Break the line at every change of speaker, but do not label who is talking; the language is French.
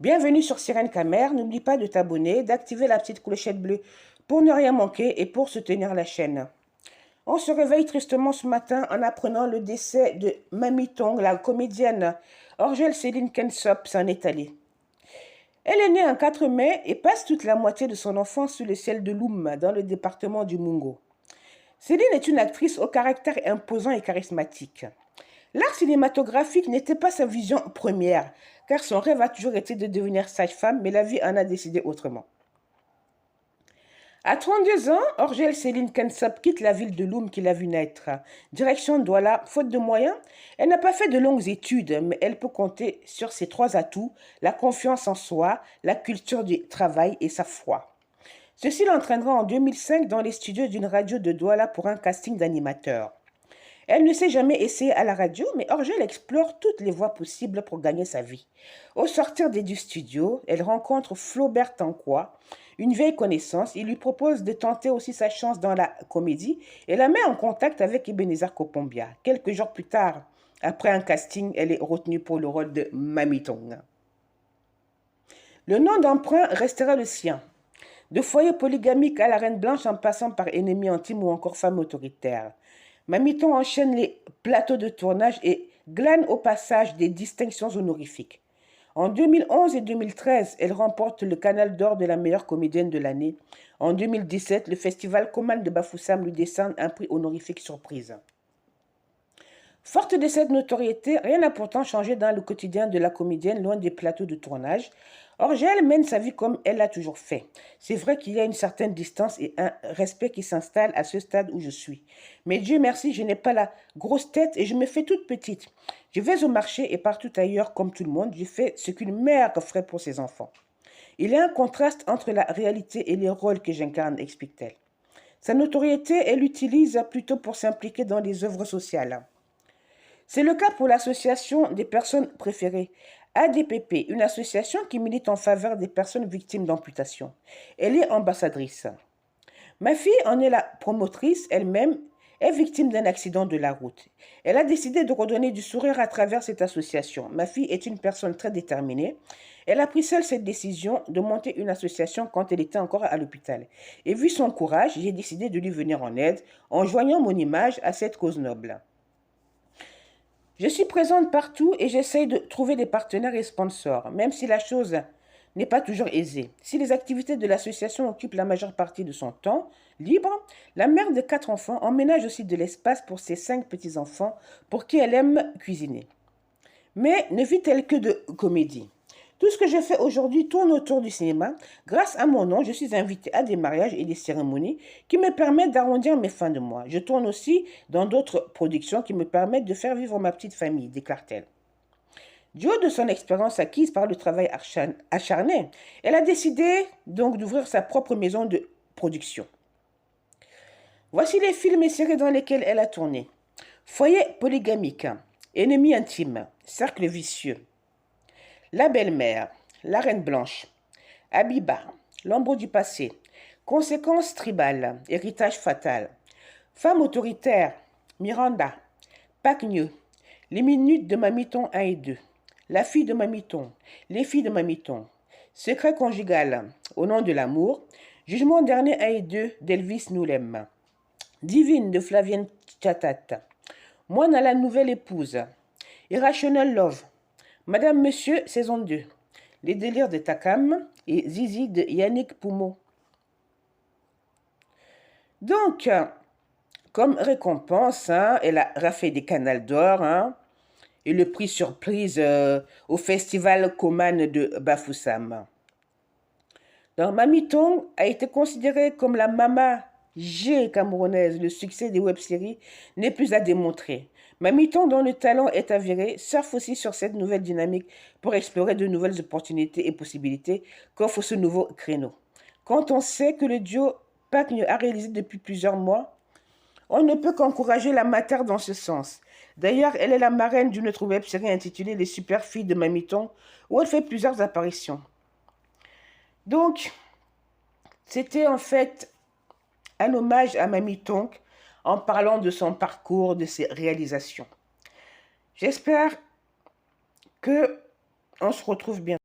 Bienvenue sur Sirène Camer. N'oublie pas de t'abonner, d'activer la petite clochette bleue pour ne rien manquer et pour soutenir la chaîne. On se réveille tristement ce matin en apprenant le décès de Mamie Tong, la comédienne Orgel Céline Kensop s'en est allée. Elle est née un 4 mai et passe toute la moitié de son enfance sous le ciel de Loum, dans le département du Mungo. Céline est une actrice au caractère imposant et charismatique. L'art cinématographique n'était pas sa vision première, car son rêve a toujours été de devenir sage-femme, mais la vie en a décidé autrement. À 32 ans, Orgel Céline Kensop quitte la ville de Loum qui l'a vu naître. Direction Douala, faute de moyens, elle n'a pas fait de longues études, mais elle peut compter sur ses 3 atouts, la confiance en soi, la culture du travail et sa foi. Ceci l'entraînera en 2005 dans les studios d'une radio de Douala pour un casting d'animateur. Elle ne s'est jamais essayée à la radio, mais Orgel explore toutes les voies possibles pour gagner sa vie. Au sortir du studio, elle rencontre Flaubert Tanquois, une vieille connaissance. Il lui propose de tenter aussi sa chance dans la comédie et la met en contact avec Ebenezer Kopombia. Quelques jours plus tard, après un casting, elle est retenue pour le rôle de Mamie Tong. Le nom d'emprunt restera le sien. De foyer polygamique à la Reine Blanche en passant par ennemi intime ou encore femme autoritaire. Mamie Tong enchaîne les plateaux de tournage et glane au passage des distinctions honorifiques. En 2011 et 2013, elle remporte le Canal d'or de la meilleure comédienne de l'année. En 2017, le festival Coman de Bafoussam lui décerne un prix honorifique surprise. Forte de cette notoriété, rien n'a pourtant changé dans le quotidien de la comédienne, loin des plateaux de tournage. Orgel mène sa vie comme elle l'a toujours fait. C'est vrai qu'il y a une certaine distance et un respect qui s'installe à ce stade où je suis. Mais Dieu merci, je n'ai pas la grosse tête et je me fais toute petite. Je vais au marché et partout ailleurs, comme tout le monde, je fais ce qu'une mère ferait pour ses enfants. Il y a un contraste entre la réalité et les rôles que j'incarne, explique-t-elle. Sa notoriété, elle l'utilise plutôt pour s'impliquer dans les œuvres sociales. C'est le cas pour l'association des personnes préférées, ADPP, une association qui milite en faveur des personnes victimes d'amputation. Elle est ambassadrice. Ma fille en est la promotrice, elle-même est victime d'un accident de la route. Elle a décidé de redonner du sourire à travers cette association. Ma fille est une personne très déterminée. Elle a pris seule cette décision de monter une association quand elle était encore à l'hôpital. Et vu son courage, j'ai décidé de lui venir en aide en joignant mon image à cette cause noble. Je suis présente partout et j'essaye de trouver des partenaires et sponsors, même si la chose n'est pas toujours aisée. Si les activités de l'association occupent la majeure partie de son temps libre, la mère de 4 enfants emménage aussi de l'espace pour ses 5 petits-enfants pour qui elle aime cuisiner. Mais ne vit-elle que de comédie? Tout ce que je fais aujourd'hui tourne autour du cinéma. Grâce à mon nom, je suis invitée à des mariages et des cérémonies qui me permettent d'arrondir mes fins de mois. Je tourne aussi dans d'autres productions qui me permettent de faire vivre ma petite famille, déclare-t-elle. Du haut de son expérience acquise par le travail acharné, elle a décidé donc d'ouvrir sa propre maison de production. Voici les films et séries dans lesquels elle a tourné. Foyer polygamique, Ennemi intime, Cercle vicieux, La belle-mère, La reine blanche, Habiba, Lambeau du passé, Conséquences tribales, Héritage fatal, Femme autoritaire, Miranda, Pacgneux, Les minutes de Mamie Tong 1 et 2, La fille de Mamie Tong, Les filles de Mamie Tong, Secret conjugal, Au nom de l'amour, Jugement dernier 1 et 2 d'Elvis Noulem, Divine de Flavienne Chatat, Moine à la nouvelle épouse, Irrational Love, Madame Monsieur, saison 2, Les délires de Takam et Zizi de Yannick Poumeau. Donc, comme récompense, elle a raflé des canals d'or et le prix surprise au festival Coman de Bafoussam. Donc, Mamie Tong a été considérée comme la Mama G camerounaise. Le succès des web-séries n'est plus à démontrer. Mamie Tong, dont le talent est avéré, surfe aussi sur cette nouvelle dynamique pour explorer de nouvelles opportunités et possibilités qu'offre ce nouveau créneau. Quand on sait que le duo Pacgneux a réalisé depuis plusieurs mois, on ne peut qu'encourager la mater dans ce sens. D'ailleurs, elle est la marraine d'une autre web-série intitulée Les Super Filles de Mamie Tong, où elle fait plusieurs apparitions. Donc, c'était en fait un hommage à Mamie Tong en parlant de son parcours, de ses réalisations. J'espère qu'on se retrouve bientôt.